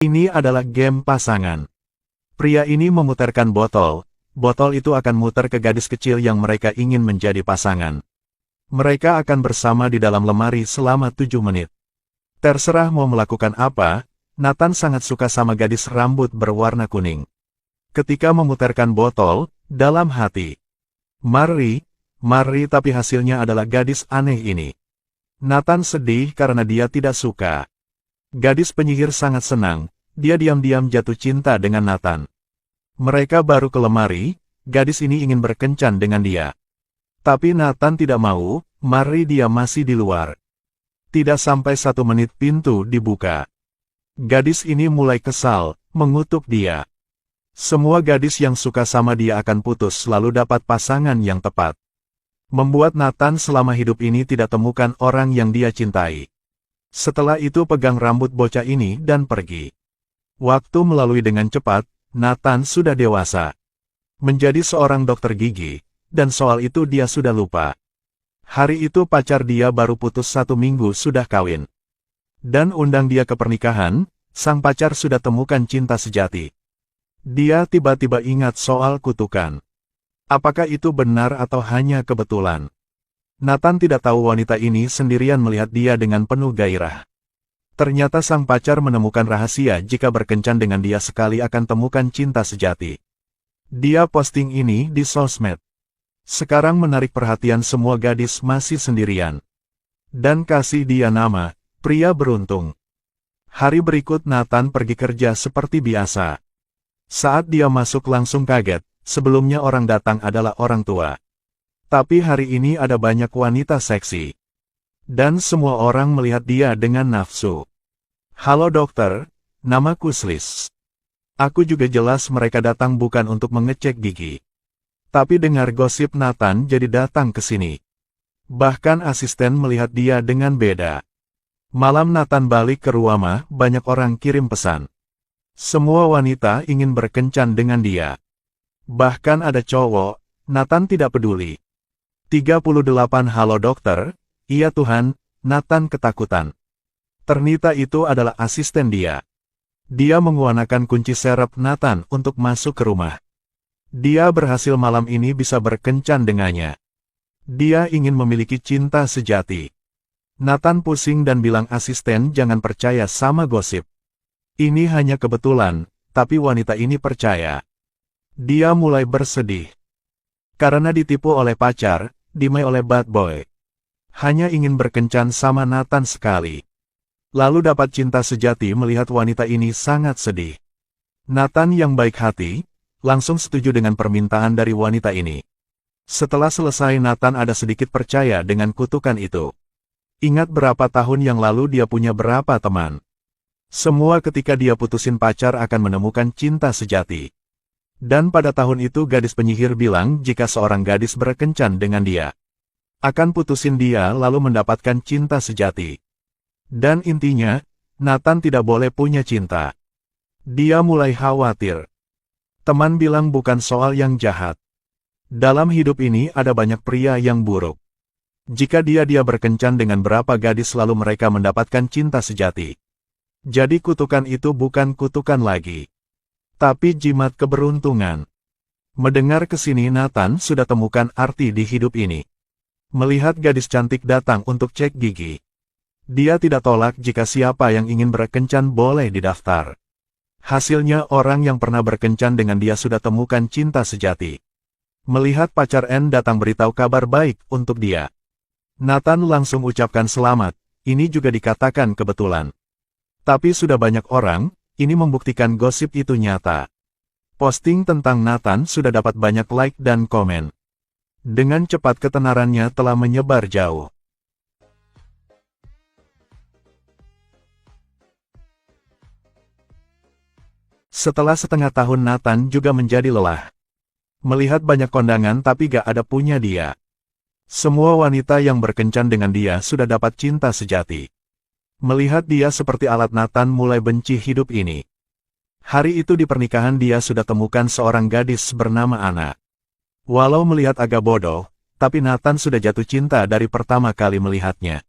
Ini adalah game pasangan. Pria ini memutarkan botol. Botol itu akan muter ke gadis kecil yang mereka ingin menjadi pasangan. Mereka akan bersama di dalam lemari selama 7 menit. Terserah mau melakukan apa, Nathan sangat suka sama gadis rambut berwarna kuning. Ketika memutarkan botol, dalam hati, Mari, tapi hasilnya adalah gadis aneh ini. Nathan sedih karena dia tidak suka. Gadis penyihir sangat senang, dia diam-diam jatuh cinta dengan Nathan. Mereka baru ke lemari, gadis ini ingin berkencan dengan dia. Tapi Nathan tidak mau, dia masih di luar. Tidak sampai 1 menit pintu dibuka. Gadis ini mulai kesal, mengutuk dia. Semua gadis yang suka sama dia akan putus lalu dapat pasangan yang tepat. Membuat Nathan selama hidup ini tidak temukan orang yang dia cintai. Setelah itu pegang rambut bocah ini dan pergi. Waktu melalui dengan cepat, Nathan sudah dewasa. Menjadi seorang dokter gigi, dan soal itu dia sudah lupa. Hari itu pacar dia baru putus 1 minggu sudah kawin. Dan undang dia ke pernikahan, sang pacar sudah temukan cinta sejati. Dia tiba-tiba ingat soal kutukan. Apakah itu benar atau hanya kebetulan? Nathan tidak tahu wanita ini sendirian melihat dia dengan penuh gairah. Ternyata sang pacar menemukan rahasia jika berkencan dengan dia sekali akan temukan cinta sejati. Dia posting ini di sosmed. Sekarang menarik perhatian semua gadis masih sendirian. Dan kasih dia nama, pria beruntung. Hari berikut Nathan pergi kerja seperti biasa. Saat dia masuk langsung kaget, sebelumnya orang datang adalah orang tua. Tapi hari ini ada banyak wanita seksi. Dan semua orang melihat dia dengan nafsu. Halo dokter, namaku Sliss. Aku juga jelas mereka datang bukan untuk mengecek gigi. Tapi dengar gosip Nathan jadi datang ke sini. Bahkan asisten melihat dia dengan beda. Malam Nathan balik ke rumah, banyak orang kirim pesan. Semua wanita ingin berkencan dengan dia. Bahkan ada cowok, Nathan tidak peduli. 38 Halo dokter, iya Tuhan, Nathan ketakutan. Ternyata itu adalah asisten dia. Dia menguanakan kunci serep Nathan untuk masuk ke rumah. Dia berhasil malam ini bisa berkencan dengannya. Dia ingin memiliki cinta sejati. Nathan pusing dan bilang asisten jangan percaya sama gosip. Ini hanya kebetulan, tapi wanita ini percaya. Dia mulai bersedih. Karena ditipu oleh pacar, dimai oleh bad boy. Hanya ingin berkencan sama Nathan sekali. Lalu dapat cinta sejati melihat wanita ini sangat sedih. Nathan yang baik hati, langsung setuju dengan permintaan dari wanita ini. Setelah selesai Nathan ada sedikit percaya dengan kutukan itu. Ingat berapa tahun yang lalu dia punya berapa teman. Semua ketika dia putusin pacar akan menemukan cinta sejati. Dan pada tahun itu gadis penyihir bilang jika seorang gadis berkencan dengan dia, akan putusin dia lalu mendapatkan cinta sejati. Dan intinya, Nathan tidak boleh punya cinta. Dia mulai khawatir. Teman bilang bukan soal yang jahat. Dalam hidup ini ada banyak pria yang buruk. Jika dia berkencan dengan berapa gadis lalu mereka mendapatkan cinta sejati. Jadi kutukan itu bukan kutukan lagi. Tapi jimat keberuntungan. Mendengar kesini Nathan sudah temukan arti di hidup ini. Melihat gadis cantik datang untuk cek gigi. Dia tidak tolak jika siapa yang ingin berkencan boleh didaftar. Hasilnya orang yang pernah berkencan dengan dia sudah temukan cinta sejati. Melihat pacar N datang beritahu kabar baik untuk dia. Nathan langsung ucapkan selamat, ini juga dikatakan kebetulan. Tapi sudah banyak orang, ini membuktikan gosip itu nyata. Posting tentang Nathan sudah dapat banyak like dan komen. Dengan cepat ketenarannya telah menyebar jauh. Setelah setengah tahun Nathan juga menjadi lelah. Melihat banyak kondangan tapi gak ada punya dia. Semua wanita yang berkencan dengan dia sudah dapat cinta sejati. Melihat dia seperti alat Nathan mulai benci hidup ini. Hari itu di pernikahan dia sudah temukan seorang gadis bernama Anna. Walau melihat agak bodoh, tapi Nathan sudah jatuh cinta dari pertama kali melihatnya.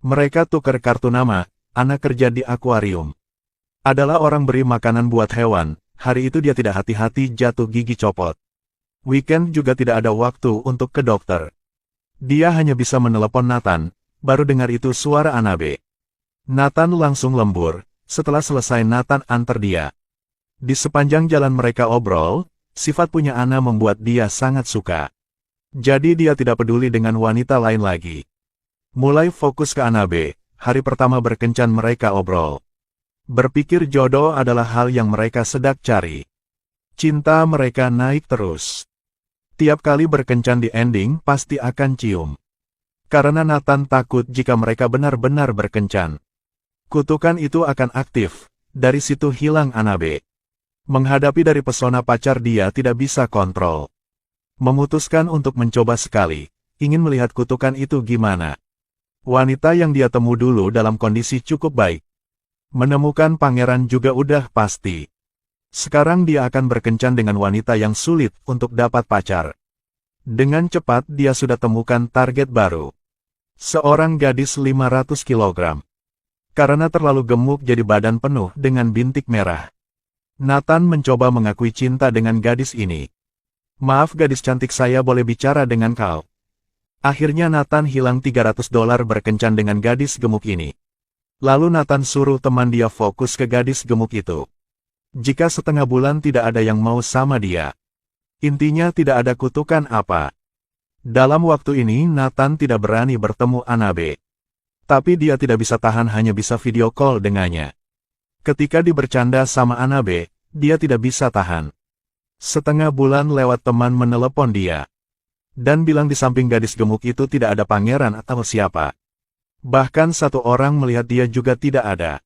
Mereka tukar kartu nama, Anna kerja di akuarium. Adalah orang beri makanan buat hewan, hari itu dia tidak hati-hati jatuh gigi copot. Weekend juga tidak ada waktu untuk ke dokter. Dia hanya bisa menelepon Nathan, baru dengar itu suara Anabe. Nathan langsung lembur, setelah selesai Nathan antar dia. Di sepanjang jalan mereka obrol, sifat punya Ana membuat dia sangat suka. Jadi dia tidak peduli dengan wanita lain lagi. Mulai fokus ke Anabe, hari pertama berkencan mereka obrol. Berpikir jodoh adalah hal yang mereka sedang cari. Cinta mereka naik terus. Tiap kali berkencan di ending pasti akan cium. Karena Nathan takut jika mereka benar-benar berkencan. Kutukan itu akan aktif, dari situ hilang Anabe. Menghadapi dari pesona pacar dia tidak bisa kontrol. Memutuskan untuk mencoba sekali, ingin melihat kutukan itu gimana. Wanita yang dia temu dulu dalam kondisi cukup baik. Menemukan pangeran juga udah pasti. Sekarang dia akan berkencan dengan wanita yang sulit untuk dapat pacar. Dengan cepat dia sudah temukan target baru. Seorang gadis 500 kg. Karena terlalu gemuk jadi badan penuh dengan bintik merah. Nathan mencoba mengakui cinta dengan gadis ini. Maaf gadis cantik, saya boleh bicara dengan kau? Akhirnya Nathan hilang $300 berkencan dengan gadis gemuk ini. Lalu Nathan suruh teman dia fokus ke gadis gemuk itu. Jika setengah bulan tidak ada yang mau sama dia. Intinya tidak ada kutukan apa. Dalam waktu ini Nathan tidak berani bertemu Anabe. Tapi dia tidak bisa tahan hanya bisa video call dengannya. Ketika dibercanda sama Anabe, dia tidak bisa tahan. Setengah bulan lewat teman menelepon dia. Dan bilang di samping gadis gemuk itu tidak ada pangeran atau siapa. Bahkan satu orang melihat dia juga tidak ada.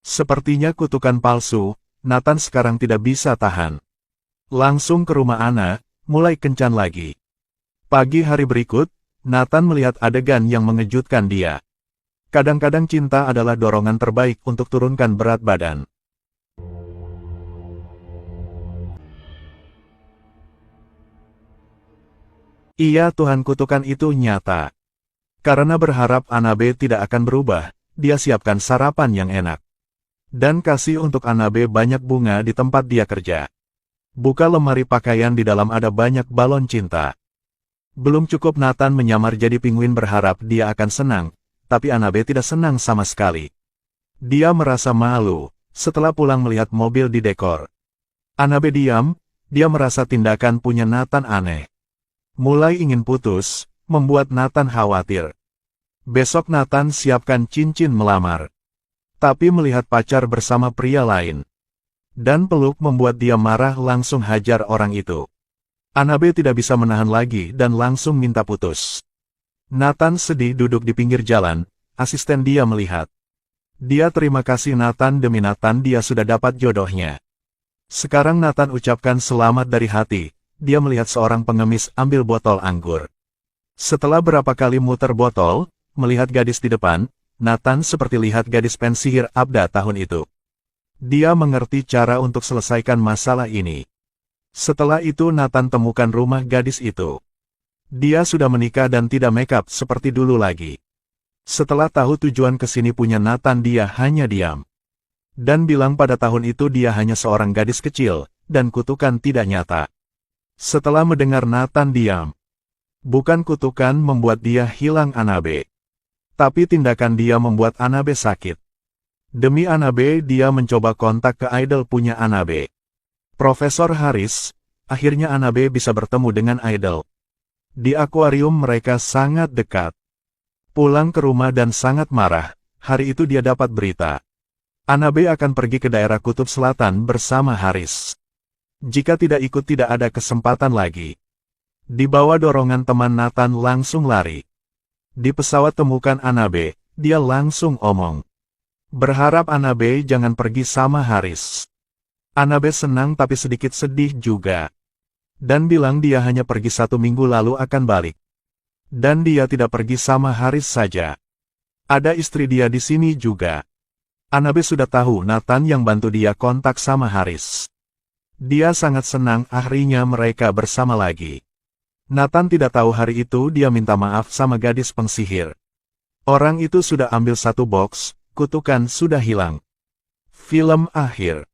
Sepertinya kutukan palsu, Nathan sekarang tidak bisa tahan. Langsung ke rumah Ana, mulai kencan lagi. Pagi hari berikut, Nathan melihat adegan yang mengejutkan dia. Kadang-kadang cinta adalah dorongan terbaik untuk turunkan berat badan. Iya Tuhan, kutukan itu nyata. Karena berharap Anabe tidak akan berubah, dia siapkan sarapan yang enak. Dan kasih untuk Anabe banyak bunga di tempat dia kerja. Buka lemari pakaian, di dalam ada banyak balon cinta. Belum cukup Nathan menyamar jadi penguin berharap dia akan senang. Tapi Anabe tidak senang sama sekali. Dia merasa malu, setelah pulang melihat mobil di dekor. Anabe diam, dia merasa tindakan punya Nathan aneh. Mulai ingin putus, membuat Nathan khawatir. Besok Nathan siapkan cincin melamar. Tapi melihat pacar bersama pria lain. Dan peluk membuat dia marah, langsung hajar orang itu. Anabe tidak bisa menahan lagi dan langsung minta putus. Nathan sedih duduk di pinggir jalan, asisten dia melihat. Dia terima kasih Nathan, demi Nathan dia sudah dapat jodohnya. Sekarang Nathan ucapkan selamat dari hati, dia melihat seorang pengemis ambil botol anggur. Setelah berapa kali muter botol, melihat gadis di depan, Nathan seperti lihat gadis pensihir Abda tahun itu. Dia mengerti cara untuk selesaikan masalah ini. Setelah itu Nathan temukan rumah gadis itu. Dia sudah menikah dan tidak makeup seperti dulu lagi. Setelah tahu tujuan kesini punya Nathan, dia hanya diam. Dan bilang pada tahun itu dia hanya seorang gadis kecil, dan kutukan tidak nyata. Setelah mendengar Nathan diam. Bukan kutukan membuat dia hilang Anabe. Tapi tindakan dia membuat Anabe sakit. Demi Anabe dia mencoba kontak ke idol punya Anabe. Profesor Haris, akhirnya Anabe bisa bertemu dengan idol. Di akuarium mereka sangat dekat. Pulang ke rumah dan sangat marah, hari itu dia dapat berita. Anabe akan pergi ke daerah Kutub Selatan bersama Haris. Jika tidak ikut tidak ada kesempatan lagi. Di bawah dorongan teman Nathan langsung lari. Di pesawat temukan Anabe, dia langsung omong. Berharap Anabe jangan pergi sama Haris. Anabe senang tapi sedikit sedih juga. Dan bilang dia hanya pergi 1 minggu lalu akan balik. Dan dia tidak pergi sama Haris saja. Ada istri dia di sini juga. Anabe sudah tahu Nathan yang bantu dia kontak sama Haris. Dia sangat senang akhirnya mereka bersama lagi. Nathan tidak tahu hari itu dia minta maaf sama gadis pengsihir. Orang itu sudah ambil 1 box, kutukan sudah hilang. Film akhir.